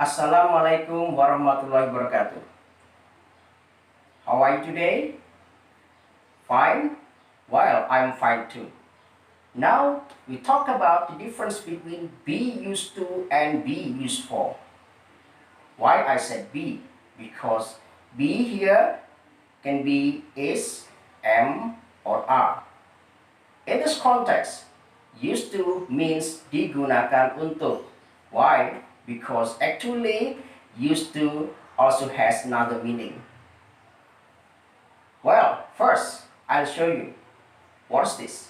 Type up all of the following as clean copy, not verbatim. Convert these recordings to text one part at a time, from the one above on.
Assalamualaikum warahmatullahi wabarakatuh. How are you today? Fine? Well, I'm fine too. Now, we talk about the difference between be used to and be used for. Why I said be? Because be here can be is, am, or are. In this context, used to means digunakan untuk. Why? Because actually used to also has another meaning. Well, first I'll show you. What's this?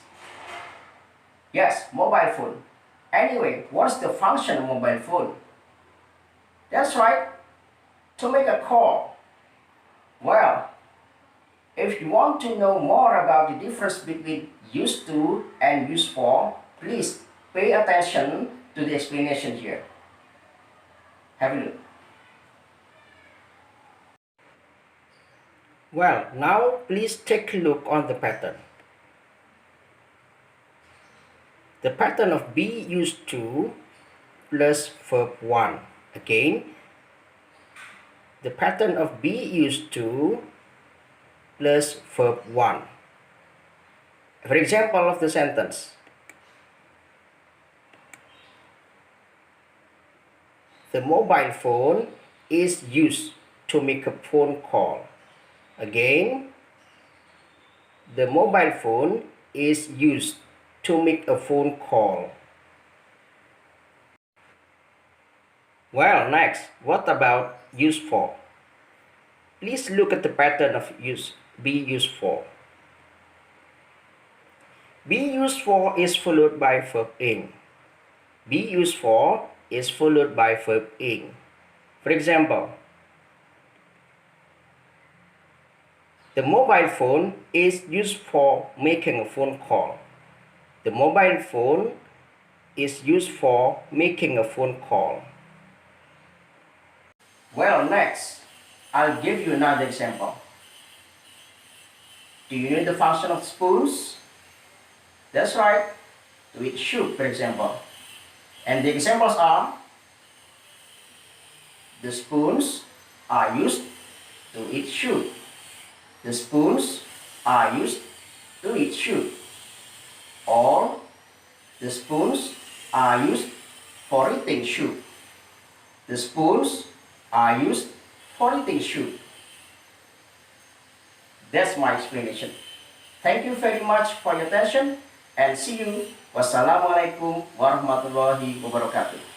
Yes, mobile phone. Anyway, what's the function of mobile phone? That's right, to make a call. Well, if you want to know more about the difference between used to and used for, please pay attention to the explanation here. Have a look. Well, now please take a look on the pattern. The pattern of be used to plus verb 1. Again, the pattern of be used to plus verb 1. For example of the sentence, the mobile phone is used to make a phone call. Again, the mobile phone is used to make a phone call. Well, next, what about used for? Please look at the pattern of be used for. Be used for is followed by verb ing. Be used for is followed by verb ing. For example, the mobile phone is used for making a phone call. The mobile phone is used for making a phone call. Well, next, I'll give you another example. Do you know the function of spoons? That's right, to eat soup, for example. And the examples are, the spoons are used to eat soup. The spoons are used to eat soup. Or, the spoons are used for eating soup. The spoons are used for eating soup. That's my explanation. Thank you very much for your attention and see you. Wassalamualaikum warahmatullahi wabarakatuh.